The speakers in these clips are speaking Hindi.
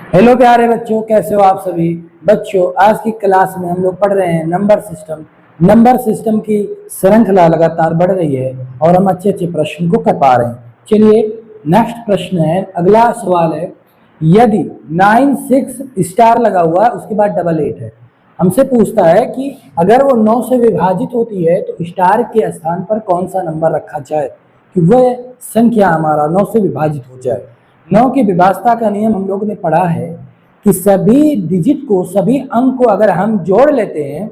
हेलो प्यारे बच्चों, कैसे हो आप सभी बच्चों। आज की क्लास में हम लोग पढ़ रहे हैं नंबर सिस्टम। नंबर सिस्टम की श्रृंखला लगातार बढ़ रही है और हम अच्छे अच्छे प्रश्न को कर पा रहे हैं। चलिए नेक्स्ट प्रश्न है, अगला सवाल है, यदि 9 6 स्टार लगा हुआ है उसके बाद डबल 8 है। हमसे पूछता है कि अगर वो 9 से विभाजित होती है तो स्टार के स्थान पर कौन सा नंबर रखा जाए कि वह संख्या हमारा 9 से विभाजित हो जाए। 9 की विभाज्यता का नियम हम लोगों ने पढ़ा है कि सभी डिजिट को, सभी अंक को अगर हम जोड़ लेते हैं,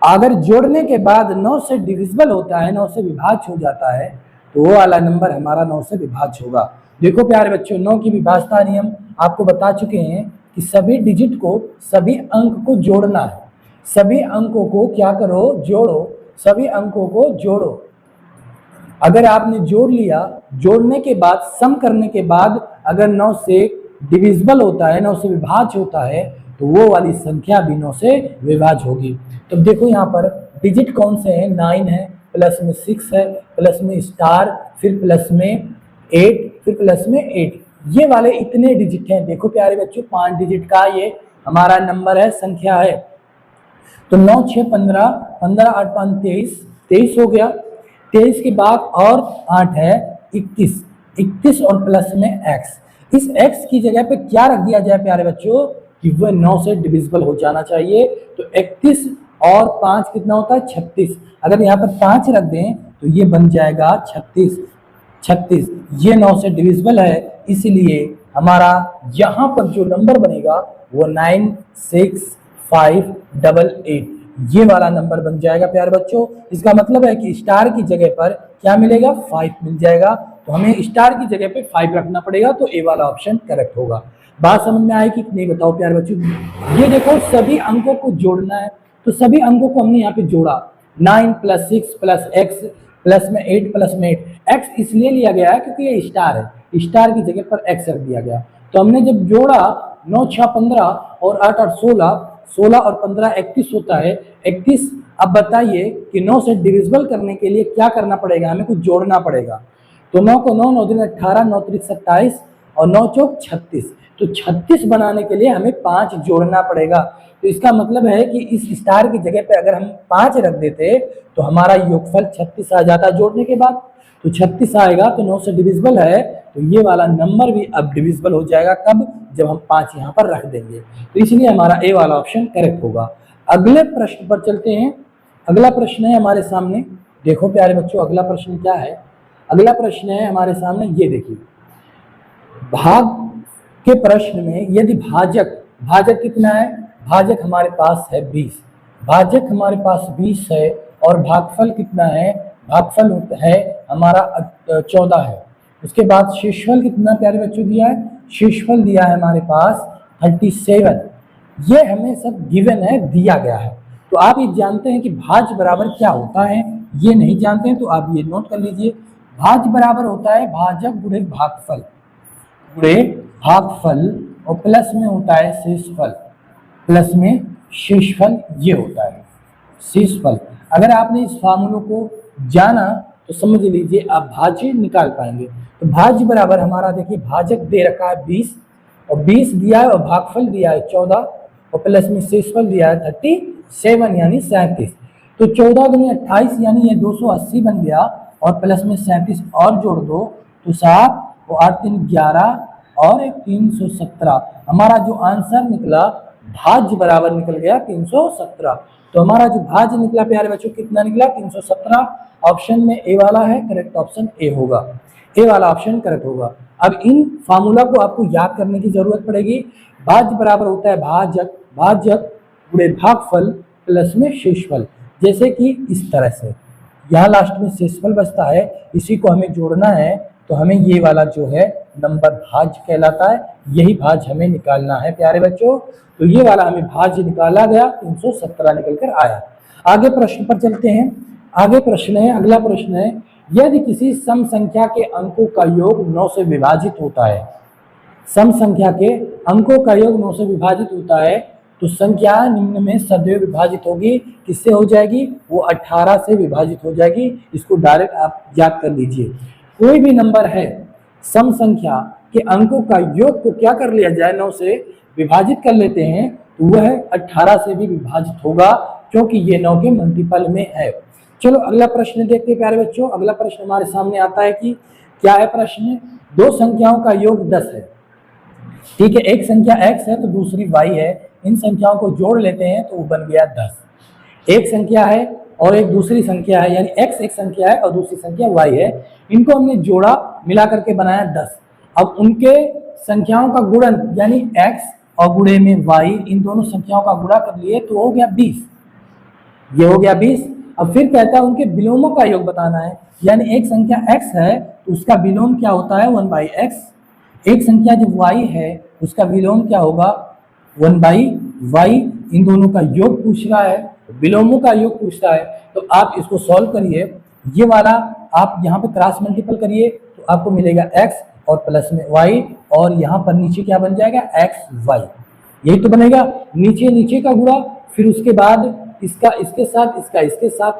अगर जोड़ने के बाद 9 से डिविजिबल होता है, 9 से विभाज्य हो जाता है, तो वो वाला नंबर हमारा 9 से विभाज्य होगा। देखो प्यारे बच्चों, 9 की विभाज्यता नियम आपको बता चुके हैं कि सभी डिजिट को, सभी अंक को जोड़ना है। सभी अंकों को क्या करो, जोड़ो। सभी अंकों को जोड़ो। अगर आपने जोड़ लिया, जोड़ने के बाद, सम करने के बाद अगर 9 से डिविजिबल होता है, 9 से विभाज्य होता है, तो वो वाली संख्या भी 9 से विभाज्य होगी। तो देखो यहाँ पर डिजिट कौन से हैं, 9 है, प्लस में 6 है, प्लस में स्टार, फिर प्लस में 8, फिर प्लस में 8, ये वाले इतने डिजिट हैं। देखो प्यारे बच्चों, 5 डिजिट का ये हमारा नंबर है, संख्या है। तो 9 6 15, 15 8 5 23, 23 हो गया। 23 के बाद और 8 है 21, 21 और प्लस में x। इस x की जगह पे क्या रख दिया जाए प्यारे बच्चों कि वह 9 से डिविजिबल हो जाना चाहिए। तो 31 और 5 कितना होता है, 36। अगर यहाँ पर 5 रख दें तो ये बन जाएगा 36। 36 ये 9 से डिविजिबल है, इसलिए हमारा यहाँ पर जो नंबर बनेगा वो 96588, ये वाला नंबर बन जाएगा प्यारे बच्चों। इसका मतलब है कि स्टार की जगह पर क्या मिलेगा, 5 मिल जाएगा। तो हमें स्टार की जगह पे 5 रखना पड़ेगा, तो ए वाला ऑप्शन करेक्ट होगा। बात समझ में आई कि नहीं बताओ प्यारे बच्चों। ये देखो सभी अंकों को जोड़ना है, तो सभी अंकों को हमने यहाँ पे जोड़ा। 9 + 6 + x प्लस में 8 प्लस में 8, x इसलिए लिया गया है क्योंकि ये स्टार है, स्टार की जगह पर x रख दिया गया। तो हमने जब जोड़ा 9 6 15 और 8 8 16, 16 और 15 31 होता है, 31। अब बताइए कि 9 से डिविजिबल करने के लिए क्या करना पड़ेगा, हमें कुछ जोड़ना पड़ेगा। तो 9 को 9, 9 दूनी 18, 9 त्रिक 27 और 9 चौक 36। तो 36 बनाने के लिए हमें 5 जोड़ना पड़ेगा। तो इसका मतलब है कि इस स्टार की जगह पे अगर हम 5 रख देते तो हमारा योगफल 36 आ जाता जोड़ने के बाद। तो 36 आएगा, तो 9 से डिविजिबल है, तो ये वाला नंबर भी अब डिविजिबल हो जाएगा। कब, जब हम 5 यहाँ पर रख देंगे। तो इसलिए हमारा ए वाला ऑप्शन करेक्ट होगा। अगले प्रश्न पर चलते हैं। अगला प्रश्न है हमारे सामने, देखो प्यारे बच्चों अगला प्रश्न क्या है। अगला प्रश्न है हमारे सामने, ये देखिए, भाग के प्रश्न में यदि भाजक, भाजक कितना है, भाजक हमारे पास है 20, भाजक हमारे पास 20 है और भागफल कितना है, भागफल है हमारा 14 है। उसके बाद शेषफल कितना प्यारे बच्चों दिया है, शेषफल दिया है हमारे पास 37। ये हमें सब गिवन है, दिया गया है। तो आप ये जानते हैं कि भाज्य बराबर क्या होता है, ये नहीं जानते हैं तो आप ये नोट कर लीजिए। भाज्य बराबर होता है भाजक गुणे भागफल, गुणे भागफल, और प्लस में होता है शेषफल, प्लस में शेषफल, ये होता है शेषफल। अगर आपने इस फार्मूलों को जाना तो समझ लीजिए आप भाज्य निकाल पाएंगे। तो भाज्य बराबर हमारा देखिए, भाजक दे रखा है 20 और 20 दिया है और भागफल दिया है 14 और प्लस में शेषफल दिया है 37 यानी 37। तो 14 दूनी 28 यानी ये 280 बन गया और प्लस में 37 और जोड़ दो तो 7 और 8 3 11 और 317। हमारा जो आंसर निकला भाज्य बराबर निकल गया 317। तो हमारा जो भाज्य निकला प्यारे बच्चों कितना निकला, 317। ऑप्शन में ए वाला है, करेक्ट ऑप्शन ए होगा, ए वाला ऑप्शन करेक्ट होगा। अब इन फार्मूला को आपको याद करने की जरूरत पड़ेगी। भाज्य बराबर होता है भाजक, भाजक गुणे भागफल प्लस में शेषफल। जैसे कि इस तरह से यहाँ लास्ट में शेषफल बचता है, इसी को हमें जोड़ना है, तो हमें ये वाला जो है नंबर भाज्य कहलाता है, यही भाज्य हमें निकालना है प्यारे बच्चों। तो ये वाला हमें भाज्य निकाला गया, 317 निकल कर आया। आगे प्रश्न पर चलते हैं। आगे प्रश्न है, अगला प्रश्न है, यदि किसी सम संख्या के अंकों का योग 9 से विभाजित होता है, सम संख्या के अंकों का योग 9 से विभाजित होता है, तो संख्या निम्न में सदैव विभाजित होगी। किससे हो जाएगी, वो 18 से विभाजित हो जाएगी। इसको डायरेक्ट आप याद कर लीजिए। कोई भी नंबर है, सम संख्या कि अंकों का योग को क्या कर लिया जाए, 9 से विभाजित कर लेते हैं तो वह 18 से भी विभाजित होगा, क्योंकि ये 9 के मल्टीपल में है। चलो अगला प्रश्न देखते हैं प्यारे बच्चों। अगला प्रश्न हमारे सामने आता है कि क्या है प्रश्न, दो संख्याओं का योग 10 है। ठीक है, एक संख्या x है तो दूसरी y है, इन संख्याओं को जोड़ लेते हैं तो वो बन गया 10। एक संख्या है और एक दूसरी संख्या है, यानी x एक संख्या है और दूसरी संख्या y है, इनको हमने जोड़ा, मिला करके बनाया 10। अब उनके संख्याओं का गुणन यानी x और गुणे में y, इन दोनों संख्याओं का गुणा कर लिए तो हो गया 20, ये हो गया 20। अब फिर कहता है उनके विलोमों का योग बताना है, यानी एक संख्या x है तो उसका विलोम क्या होता है 1/x, एक संख्या जो y है उसका विलोम क्या होगा 1/y। इन दोनों का योग पूछ रहा है, विलोमों का योग पूछता है, तो आप इसको सॉल्व करिए। ये वाला आप यहाँ पे क्रॉस मल्टीपल करिए तो आपको मिलेगा x और प्लस में y, और यहाँ पर नीचे क्या बन जाएगा xy, यही तो बनेगा। नीचे नीचे का गुणा, फिर उसके बाद इसका इसके साथ, इसका इसके साथ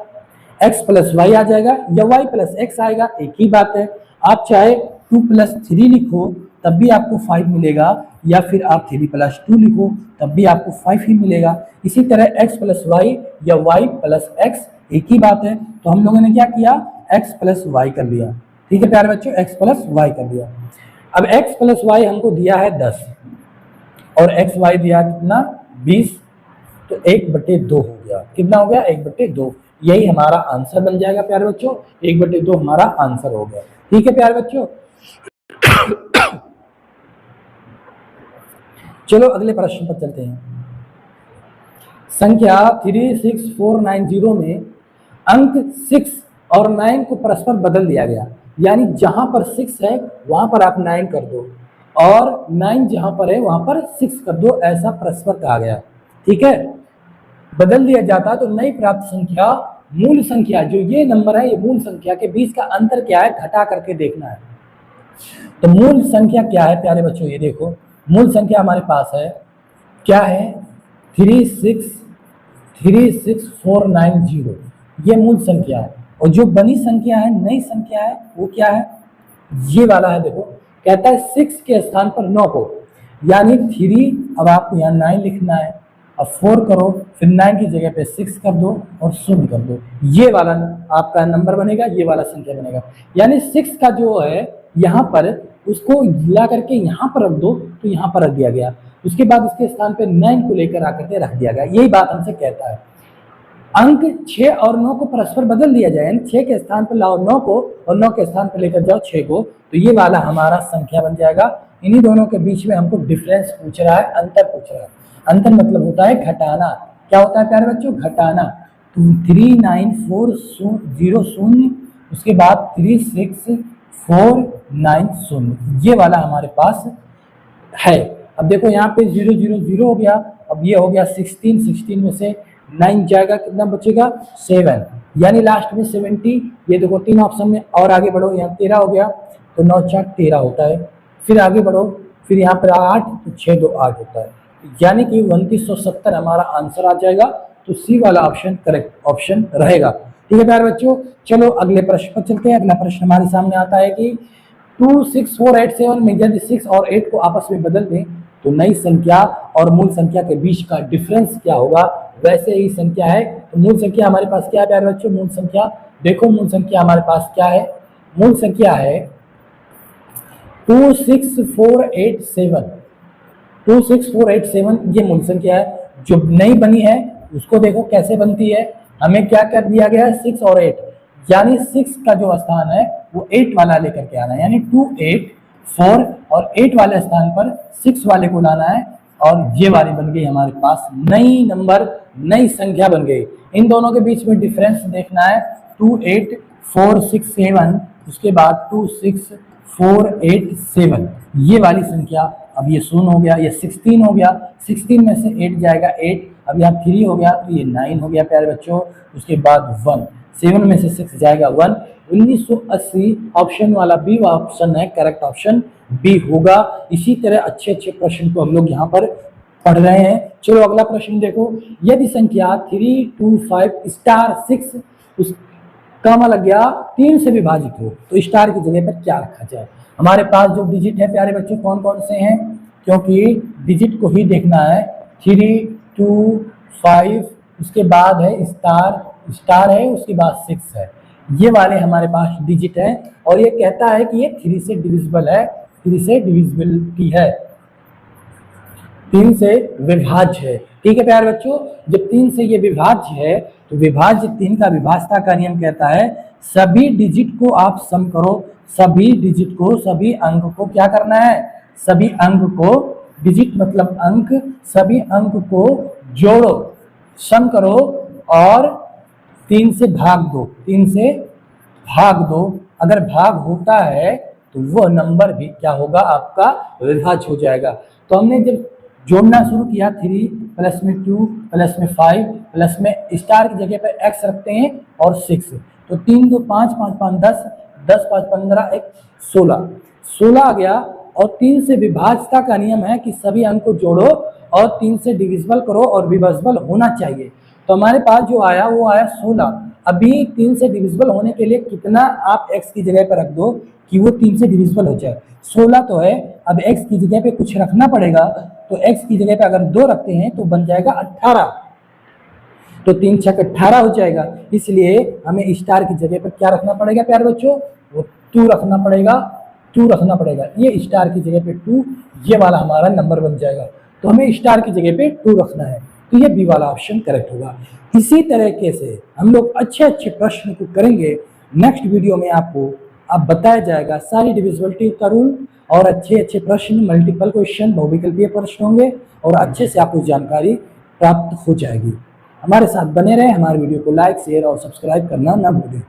x प्लस y आ जाएगा या y प्लस x आएगा, एक ही बात है। आप चाहे 2 + 3 लिखो तब भी आपको 5 मिलेगा, या फिर आप 3 + 2 लिखो तब भी आपको 5 ही मिलेगा। इसी तरह x प्लस y या y प्लस x, एक ही बात है। तो हम लोगों ने क्या किया, x प्लस y कर लिया। ठीक है प्यारे बच्चों, x प्लस y कर लिया। अब x प्लस y हमको दिया है 10 और x y दिया कितना 20, तो 1/2 हो गया। कितना हो गया 1/2, यही हमारा आंसर बन जाएगा प्यारे बच्चों, 1/2 हमारा आंसर हो गया। ठीक है प्यारे बच्चों, चलो अगले प्रश्न पर चलते हैं। संख्या 36490 में अंक 6 और 9 को परस्पर बदल दिया गया, यानी जहां पर 6 है वहां पर आप 9 कर दो और 9 जहां पर है वहां पर 6 कर दो, ऐसा परस्पर कहा गया। ठीक है, बदल दिया जाता तो नई प्राप्त संख्या मूल संख्या, जो ये नंबर है ये मूल संख्या के बीच का अंतर क्या है घटा करके देखना है। तो मूल संख्या क्या है प्यारे बच्चों, ये देखो मूल संख्या हमारे पास है क्या है 36490, ये मूल संख्या है। और जो बनी संख्या है, नई संख्या है, वो क्या है, ये वाला है। देखो कहता है 6 के स्थान पर 9 को, यानी 3, अब आपको यहाँ 9 लिखना है, अब 4 करो, फिर 9 की जगह पे 6 कर दो और 0 कर दो, ये वाला आपका नंबर बनेगा, ये वाला संख्या बनेगा। यानी 6 का जो है यहाँ पर उसको ला करके यहाँ पर रख दो तो यहाँ पर रख दिया गया, उसके बाद उसके स्थान पे 9 को लेकर आकर के रख दिया गया, यही बात हमसे कहता है। अंक 6 और 9 को परस्पर बदल दिया जाए, यानी 6 के स्थान पर लाओ 9 को और 9 के स्थान पर लेकर जाओ 6 को, तो ये वाला हमारा संख्या बन जाएगा। इन्हीं दोनों के बीच में हमको डिफरेंस पूछ रहा है, अंतर पूछ रहा है। अंतर मतलब होता है घटाना। क्या होता है प्यारे बच्चों, घटाना। 39400, उसके बाद 36490, ये वाला हमारे पास है। अब देखो यहाँ पे 000 हो गया, अब ये हो गया 16 में से 9 जाएगा, कितना बचेगा 7, यानी लास्ट में 70। ये देखो 3 ऑप्शन में और आगे बढ़ो, यहाँ 13 हो गया तो 9 4 13 होता है, फिर आगे बढ़ो, फिर यहाँ पर 8 तो 6 2 8 होता है, यानी कि 2970 हमारा आंसर आ जाएगा। तो सी वाला ऑप्शन करेक्ट ऑप्शन रहेगा। ठीक है प्यारे बच्चों, चलो अगले प्रश्न पर चलते हैं। अगला प्रश्न हमारे सामने आता है कि 26487 में यदि 6 और 8 को आपस में बदल दें तो नई संख्या और मूल संख्या के बीच का डिफरेंस क्या होगा। वैसे ही संख्या है तो मूल संख्या हमारे पास क्या है प्यारे बच्चों, मूल संख्या देखो, मूल संख्या हमारे पास क्या है, मूल संख्या है 26487, 26487 ये मूल संख्या है। जो नई बनी है उसको देखो कैसे बनती है, हमें क्या कर दिया गया है 6 और 8, यानी 6 का जो स्थान है वो 8 वाला लेकर के आना है, यानी 284 और 8 वाले स्थान पर 6 वाले को लाना है, और ये वाली बन गई हमारे पास नई नंबर, नई संख्या बन गई। इन दोनों के बीच में डिफरेंस देखना है 28467, उसके बाद 26487, ये वाली संख्या। अब ये 0 हो गया, ये 16 हो गया, 16 में से 8 जाएगा 8, अब यहाँ 3 हो गया तो ये 9 हो गया प्यारे बच्चों, उसके बाद 1, 7 में से 6 जाएगा 1, 1980 ऑप्शन वाला बी ऑप्शन है, करेक्ट ऑप्शन बी होगा। इसी तरह अच्छे अच्छे प्रश्न को हम लोग यहाँ पर पढ़ रहे हैं। चलो अगला प्रश्न देखो, यदि संख्या 325 6 उस कामा लग गया 3 से विभाजित हो तो स्टार की जगह पर क्या रखा जाए। हमारे पास जो डिजिट है प्यारे बच्चों कौन कौन से हैं, क्योंकि डिजिट को ही देखना है। 3, 2, 5, उसके बाद है स्टार है, उसके बाद 6 है। ये वाले हमारे पास डिजिट है और ये कहता है कि ये 3 से डिविजिबल है, 3 से डिविजिबिलिटी है, 3 से विभाज्य है। ठीक है प्यारे बच्चों, जब 3 से ये विभाज्य है तो विभाज्य 3 का विभाज्यता का नियम कहता है सभी डिजिट को आप सम करो, सभी डिजिट को, सभी अंक को क्या करना है, सभी अंक को, डिजिट मतलब अंक, सभी अंक को जोड़ो, सम करो और 3 से भाग दो, 3 से भाग दो। अगर भाग होता है तो वो नंबर भी क्या होगा, आपका विभाज्य हो जाएगा। तो हमने जब जोड़ना शुरू किया 3 प्लस में 2 प्लस में 5 प्लस में स्टार की जगह पर x रखते हैं और 6, तो 3 2 5 5 5 10 10 5 15 1 16 आ गया। और 3 से विभाज्यता का नियम है कि सभी अंक को जोड़ो और 3 से डिविजिबल करो और विभाज्यबल होना चाहिए। तो हमारे पास जो आया वो आया 16। अभी 3 से डिविजिबल होने के लिए कितना आप x की जगह पर रख दो कि वो 3 से डिविजिबल हो जाए। 16 तो है, अब x की जगह पे कुछ रखना पड़ेगा, तो x की जगह पे अगर 2 रखते हैं तो बन जाएगा 18, तो 3 6 18 हो जाएगा। इसलिए हमें स्टार की जगह पर क्या रखना पड़ेगा प्यारे बच्चों, वो 2 रखना पड़ेगा, 2 रखना पड़ेगा। ये स्टार की जगह पे 2, ये वाला हमारा नंबर बन जाएगा। तो हमें स्टार की जगह पे 2 रखना है, तो ये बी वाला ऑप्शन करेक्ट होगा। इसी तरीके से हम लोग अच्छे अच्छे प्रश्न को करेंगे। नेक्स्ट वीडियो में आपको अब बताया जाएगा सारी डिविजिबिलिटी का रूल और अच्छे अच्छे प्रश्न, मल्टीपल क्वेश्चन, बहुविकल्पीय प्रश्न होंगे और अच्छे से आपको जानकारी प्राप्त हो जाएगी। हमारे साथ बने रहे, हमारे वीडियो को लाइक, शेयर और सब्सक्राइब करना ना भूलें।